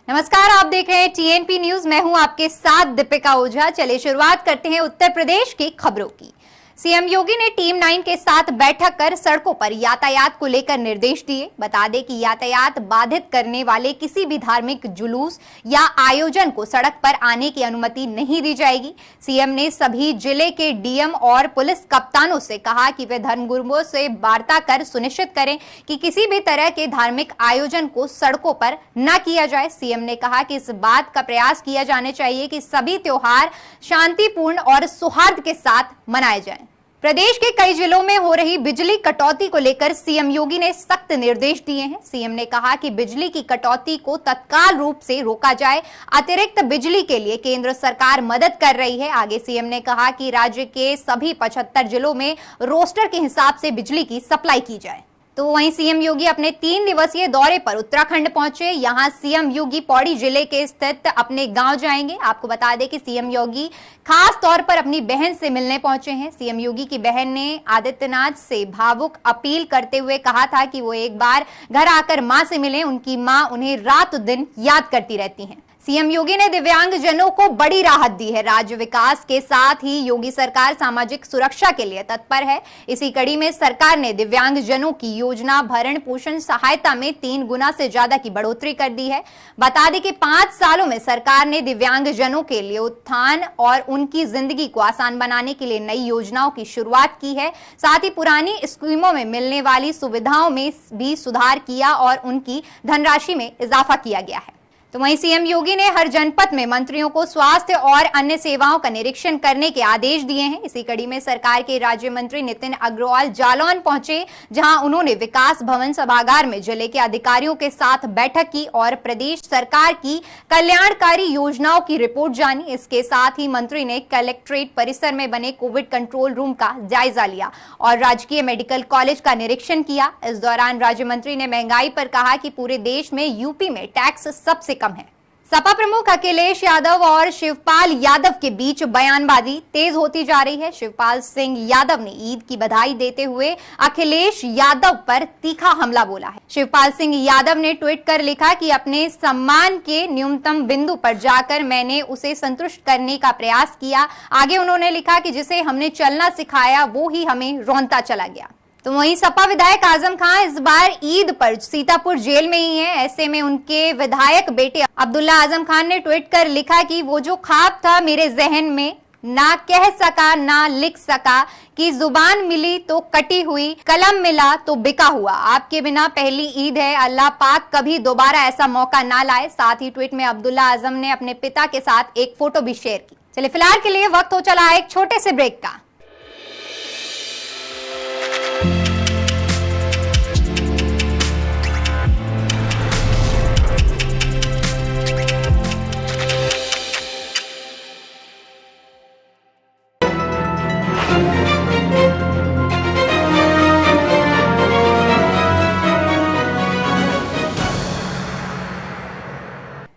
नमस्कार, आप देख रहे हैं टीएनपी न्यूज। मैं हूं आपके साथ दीपिका ओझा। चलिए शुरुआत करते हैं उत्तर प्रदेश की खबरों की। सीएम योगी ने टीम 9 के साथ बैठक कर सड़कों पर यातायात को लेकर निर्देश दिए। बता दें कि यातायात बाधित करने वाले किसी भी धार्मिक जुलूस या आयोजन को सड़क पर आने की अनुमति नहीं दी जाएगी। सीएम ने सभी जिले के डीएम और पुलिस कप्तानों से कहा कि वे धर्मगुरुओं से वार्ता कर सुनिश्चित करें कि किसी भी तरह के धार्मिक आयोजन को सड़कों पर न किया जाए। सीएम ने कहा कि इस बात का प्रयास किया जाना चाहिए कि सभी त्योहार शांतिपूर्ण और सौहार्द के साथ मनाए जाएं। प्रदेश के कई जिलों में हो रही बिजली कटौती को लेकर सीएम योगी ने सख्त निर्देश दिए हैं। सीएम ने कहा कि बिजली की कटौती को तत्काल रूप से रोका जाए। अतिरिक्त बिजली के लिए केंद्र सरकार मदद कर रही है। आगे सीएम ने कहा कि राज्य के सभी 75 जिलों में रोस्टर के हिसाब से बिजली की सप्लाई की जाए। तो वहीं सीएम योगी अपने 3 दिवसीय दौरे पर उत्तराखंड पहुंचे। यहां सीएम योगी पौड़ी जिले के स्थित अपने गांव जाएंगे। आपको बता दें कि सीएम योगी खास तौर पर अपनी बहन से मिलने पहुंचे हैं। सीएम योगी की बहन ने आदित्यनाथ से भावुक अपील करते हुए कहा था कि वो एक बार घर आकर मां से मिलें। उनकी मां उन्हें रात दिन याद करती रहती हैं। सीएम योगी ने दिव्यांगजनों को बड़ी राहत दी है। राज्य विकास के साथ ही योगी सरकार सामाजिक सुरक्षा के लिए तत्पर है। इसी कड़ी में सरकार ने दिव्यांगजनों की योजना भरण पोषण सहायता में 3 गुना से ज्यादा की बढ़ोतरी कर दी है। बता दें कि 5 सालों में सरकार ने दिव्यांगजनों के लिए उत्थान और उनकी जिंदगी को आसान बनाने के लिए नई योजनाओं की शुरुआत की है। साथ ही पुरानी स्कीमों में मिलने वाली सुविधाओं में भी सुधार किया और उनकी धनराशि में इजाफा किया गया है। तो वहीं सीएम योगी ने हर जनपद में मंत्रियों को स्वास्थ्य और अन्य सेवाओं का निरीक्षण करने के आदेश दिए हैं। इसी कड़ी में सरकार के राज्य मंत्री नितिन अग्रवाल जालौन पहुंचे, जहां उन्होंने विकास भवन सभागार में जिले के अधिकारियों के साथ बैठक की और प्रदेश सरकार की कल्याणकारी योजनाओं की रिपोर्ट जानी। इसके साथ ही मंत्री ने कलेक्ट्रेट परिसर में बने कोविड कंट्रोल रूम का जायजा लिया और राजकीय मेडिकल कॉलेज का निरीक्षण किया। इस दौरान राज्य मंत्री ने महंगाई पर कहा कि पूरे देश में यूपी में टैक्स सबसे कम है। सपा प्रमुख अखिलेश यादव और शिवपाल यादव के बीच बयानबाजी तेज होती जा रही है। शिवपाल सिंह यादव ने ईद की बधाई देते हुए अखिलेश यादव पर तीखा हमला बोला है। शिवपाल सिंह यादव ने ट्वीट कर लिखा कि अपने सम्मान के न्यूनतम बिंदु पर जाकर मैंने उसे संतुष्ट करने का प्रयास किया। आगे उन्होंने लिखा कि जिसे हमने चलना सिखाया वो ही हमें रौंदता चला गया। तो वहीं सपा विधायक आजम खान इस बार ईद पर सीतापुर जेल में ही हैं। ऐसे में उनके विधायक बेटे अब्दुल्ला आजम खान ने ट्वीट कर लिखा कि वो जो ख्वाब था मेरे जहन में, ना कह सका ना लिख सका, कि जुबान मिली तो कटी हुई, कलम मिला तो बिका हुआ, आपके बिना पहली ईद है, अल्लाह पाक कभी दोबारा ऐसा मौका ना लाए। साथ ही ट्वीट में अब्दुल्ला आजम ने अपने पिता के साथ एक फोटो भी शेयर की। चलिए फिलहाल के लिए वक्त हो चला एक छोटे से ब्रेक का।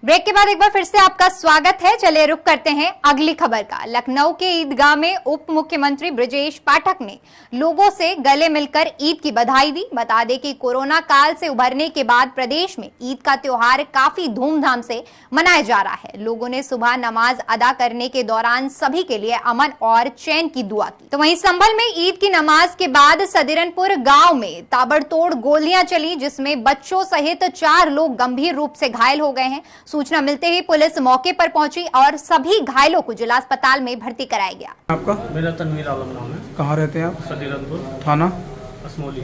ब्रेक के बाद एक बार फिर से आपका स्वागत है। चलिए रुक करते हैं अगली खबर का। लखनऊ के ईदगाह में उप मुख्यमंत्री ब्रजेश पाठक ने लोगों से गले मिलकर ईद की बधाई दी। बता दें कि कोरोना काल से उभरने के बाद प्रदेश में ईद का त्योहार काफी धूमधाम से मनाया जा रहा है। लोगों ने सुबह नमाज अदा करने के दौरान सभी के लिए अमन और चैन की दुआ की। तो वहीं संभल में ईद की नमाज के बाद सदिरनपुर गाँव में ताबड़तोड़ गोलियां चली, जिसमें बच्चों सहित 4 लोग गंभीर रूप से घायल हो गए हैं। सूचना मिलते ही पुलिस मौके पर पहुंची और सभी घायलों को जिला अस्पताल में भर्ती कराया गया। आपका? मेरा तनवीर आलम नाम है। कहाँ रहते हैं आप? सदीरनपुर थाना असमोली।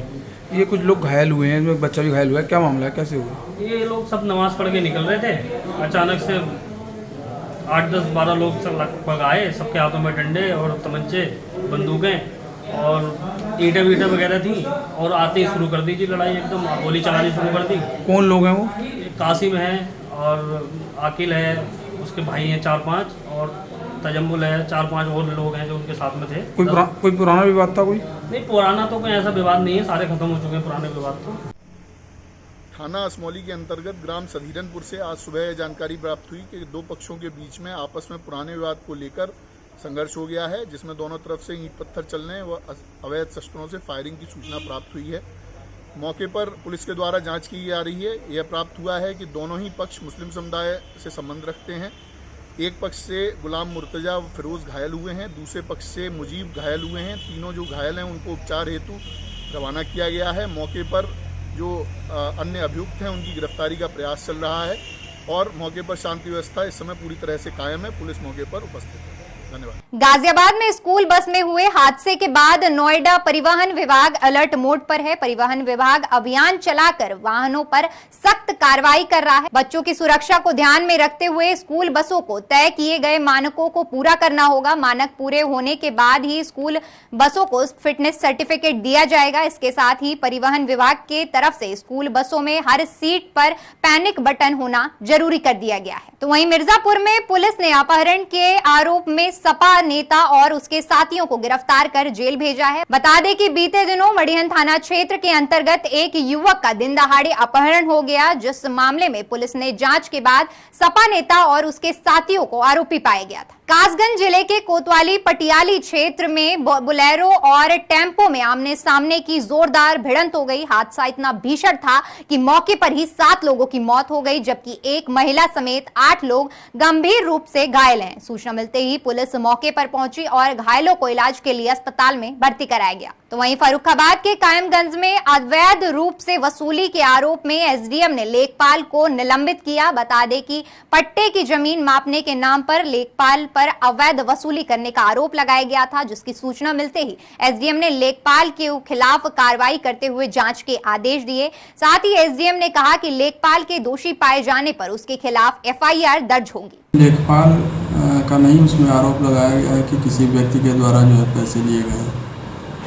ये कुछ लोग घायल हुए हैं, इसमें बच्चा भी घायल हुआ है, क्या मामला है, कैसे हुआ? ये लोग सब नमाज पढ़ के निकल रहे थे। अचानक से 8, 10, 12 लोग सब लगभग आए। सबके हाथों में डंडे और तमंचे, बंदूकें और ईंटें वीटें वगैरह थी और आते ही शुरू कर दी जी लड़ाई। एकदम गोली चलानी शुरू कर दी। कौन लोग हैं वो? कासिम है और आकिल है, उसके भाई हैं 4-5 और तजम्मुल है, 4-5 और लोग हैं जो उनके साथ में थे। कोई पुराना विवाद था? कोई नहीं, पुराना तो कोई ऐसा विवाद नहीं है, सारे खत्म हो चुके हैं पुराने विवाद तो। थाना असमौली के अंतर्गत ग्राम सदीरनपुर से आज सुबह जानकारी प्राप्त हुई कि 2 पक्षों के बीच में आपस में पुराने विवाद को लेकर संघर्ष हो गया है, जिसमें दोनों तरफ से ईंट पत्थर चलने व अवैध शस्त्रों से फायरिंग की सूचना प्राप्त हुई है। मौके पर पुलिस के द्वारा जांच की जा रही है। यह प्राप्त हुआ है कि दोनों ही पक्ष मुस्लिम समुदाय से संबंध रखते हैं। एक पक्ष से गुलाम मुर्तजा व फिरोज घायल हुए हैं, दूसरे पक्ष से मुजीब घायल हुए हैं। तीनों जो घायल हैं उनको उपचार हेतु रवाना किया गया है। मौके पर जो अन्य अभियुक्त हैं उनकी गिरफ्तारी का प्रयास चल रहा है और मौके पर शांति व्यवस्था इस समय पूरी तरह से कायम है। पुलिस मौके पर उपस्थित है। धन्यवाद। गाजियाबाद में स्कूल बस में हुए हादसे के बाद नोएडा परिवहन विभाग अलर्ट मोड पर है। परिवहन विभाग अभियान चलाकर वाहनों पर सख्त कार्रवाई कर रहा है। बच्चों की सुरक्षा को ध्यान में रखते हुए स्कूल बसों को तय किए गए मानकों को पूरा करना होगा। मानक पूरे होने के बाद ही स्कूल बसों को फिटनेस सर्टिफिकेट दिया जाएगा। इसके साथ ही परिवहन विभाग के तरफ से स्कूल बसों में हर सीट पर पैनिक बटन होना जरूरी कर दिया गया है। तो वहीं मिर्जापुर में पुलिस ने अपहरण के आरोप में सपा नेता और उसके साथियों को गिरफ्तार कर जेल भेजा है। बता दें कि बीते दिनों मडिहन थाना क्षेत्र के अंतर्गत एक युवक का दिन दहाड़े अपहरण हो गया, जिस मामले में पुलिस ने जांच के बाद सपा नेता और उसके साथियों को आरोपी पाया गया था। कासगंज जिले के कोतवाली पटियाली क्षेत्र में बुलेरो और टेम्पो में आमने सामने की जोरदार भिड़ंत हो गई। हादसा इतना भीषण था कि मौके पर ही 7 लोगों की मौत हो गई, जबकि एक महिला समेत 8 लोग गंभीर रूप से घायल हैं। सूचना मिलते ही पुलिस मौके पर पहुंची और घायलों को इलाज के लिए अस्पताल में भर्ती कराया गया। तो वहीं फर्रुखाबाद के कायमगंज में अवैध रूप से वसूली के आरोप में एसडीएम ने लेखपाल को निलंबित किया। बता दें कि पट्टे की जमीन मापने के नाम पर लेखपाल पर अवैध वसूली करने का आरोप लगाया गया था, जिसकी सूचना मिलते ही एसडीएम ने लेखपाल के खिलाफ कार्रवाई करते हुए जांच के आदेश दिए। साथ ही एसडीएम ने कहा कि लेखपाल के दोषी पाए जाने पर उसके खिलाफ एफआईआर दर्ज होगी। लेखपाल का नहीं उसमें आरोप लगाया गया है कि किसी व्यक्ति के द्वारा जो है पैसे लिए गए हैं।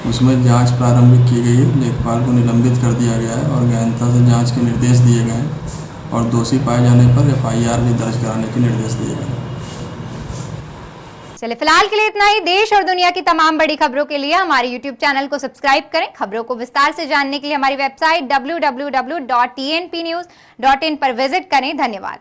उसमें जांच प्रारंभिक की गई है। लेखपाल को निलंबित कर दिया गया है और गहनता से जांच के निर्देश दिए गए हैं और दोषी पाए जाने पर एफआईआर भी दर्ज कराने के निर्देश दिए गए हैं। चलिए फिलहाल के लिए इतना ही। देश और दुनिया की तमाम बड़ी खबरों के लिए हमारे YouTube चैनल को सब्सक्राइब करें। खबरों को विस्तार से जानने के लिए हमारी वेबसाइट www.tnpnews.in पर विजिट करें। धन्यवाद।